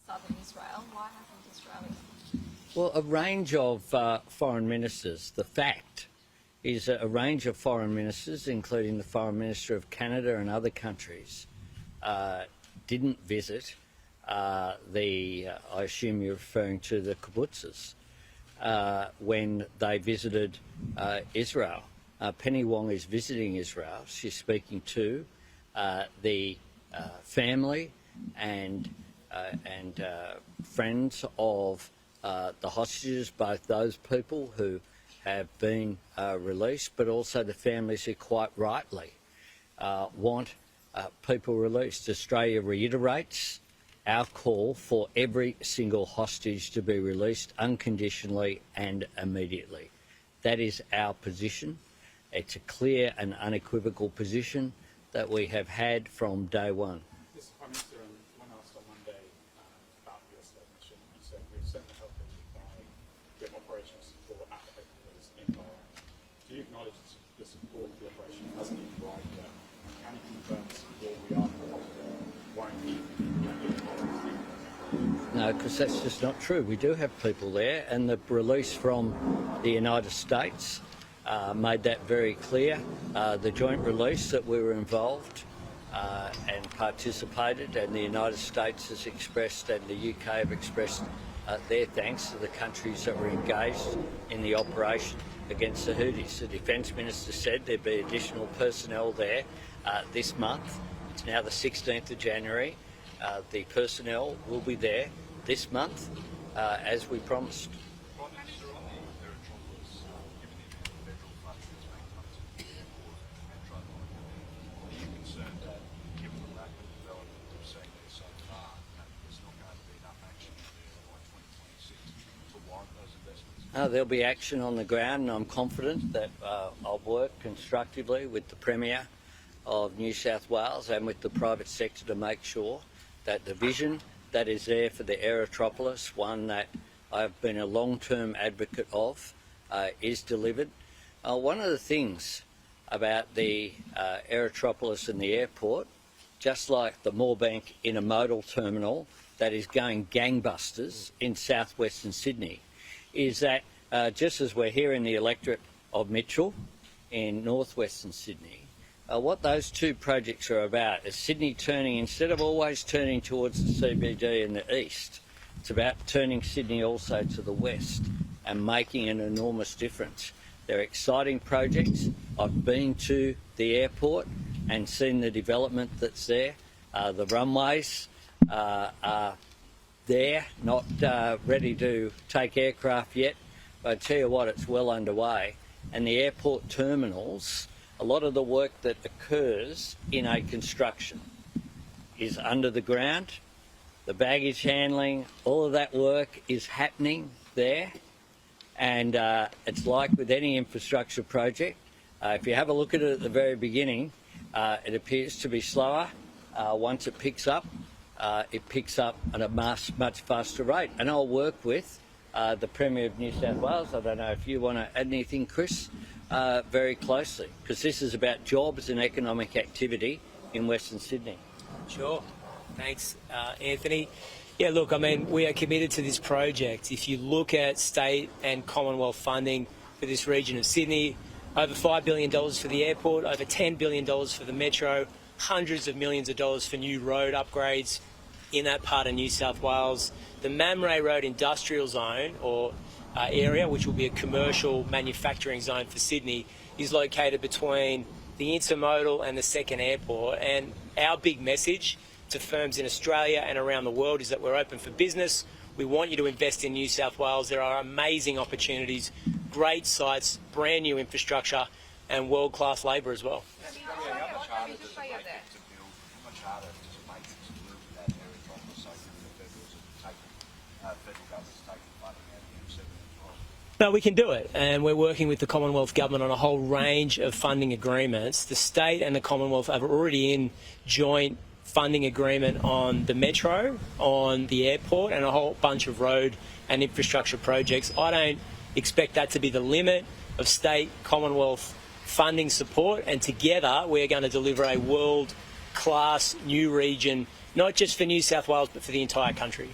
southern Israel. Why haven't Australia? Well, a range of foreign ministers. The fact is a range of foreign ministers, including the Foreign Minister of Canada and other countries, didn't visit I assume you're referring to the kibbutzes, when they visited Israel. Penny Wong is visiting Israel. She's speaking to the family and friends of the hostages, both those people who have been released, but also the families who quite rightly want people released. Australia reiterates our call for every single hostage to be released unconditionally and immediately. That is our position. It's a clear and unequivocal position that we have had from day one. Mr. Prime Minister, when asked on Monday about the US mission, you said we've certainly helped them with operational support at the headquarters in Bahrain. Do you acknowledge the support the operation has been provided there? Can you confirm the support we are providing won't be? No, because that's just not true. We do have people there, and the release from the United States made that very clear. The joint release that we were involved and participated, and the United States has expressed and the UK have expressed their thanks to the countries that were engaged in the operation against the Houthis. The Defence Minister said there'd be additional personnel there this month. It's now the 16th of January. The personnel will be there this month, as we promised. There'll be action on the ground, and I'm confident that I'll work constructively with the Premier of New South Wales and with the private sector to make sure that the vision that is there for the Aerotropolis, one that I've been a long-term advocate of, is delivered. One of the things about the Aerotropolis and the airport, just like the Moorebank Intermodal Terminal that is going gangbusters in southwestern Sydney, is that just as we're here in the electorate of Mitchell in northwestern Sydney, what those two projects are about is Sydney turning, instead of always turning towards the CBD in the east, it's about turning Sydney also to the west and making an enormous difference. They're exciting projects. I've been to the airport and seen the development that's there. The runways are there, not ready to take aircraft yet, but I tell you what, it's well underway. And the airport terminals, a lot of the work that occurs in a construction is under the ground. The baggage handling, all of that work is happening there. And it's like with any infrastructure project, if you have a look at it at the very beginning, it appears to be slower. Once it picks up at a much faster rate. And I'll work with the Premier of New South Wales. I don't know if you want to add anything, Chris, very closely, because this is about jobs and economic activity in Western Sydney. Sure. Thanks, Anthony. Yeah, look, I mean, we are committed to this project. If you look at state and Commonwealth funding for this region of Sydney, over $5 billion for the airport, over $10 billion for the metro, hundreds of millions of dollars for new road upgrades in that part of New South Wales. The Mamre Road Industrial Zone, or area, which will be a commercial manufacturing zone for Sydney, is located between the intermodal and the second airport. And our big message to firms in Australia and around the world is that we're open for business. We want you to invest in New South Wales. There are amazing opportunities, great sites, brand new infrastructure, and world-class labour as well. No, we can do it, and we're working with the Commonwealth Government on a whole range of funding agreements. The state and the Commonwealth are already in joint funding agreement on the metro, on the airport, and a whole bunch of road and infrastructure projects. I don't expect that to be the limit of state Commonwealth funding support, and together we're going to deliver a world-class new region, not just for New South Wales but for the entire country.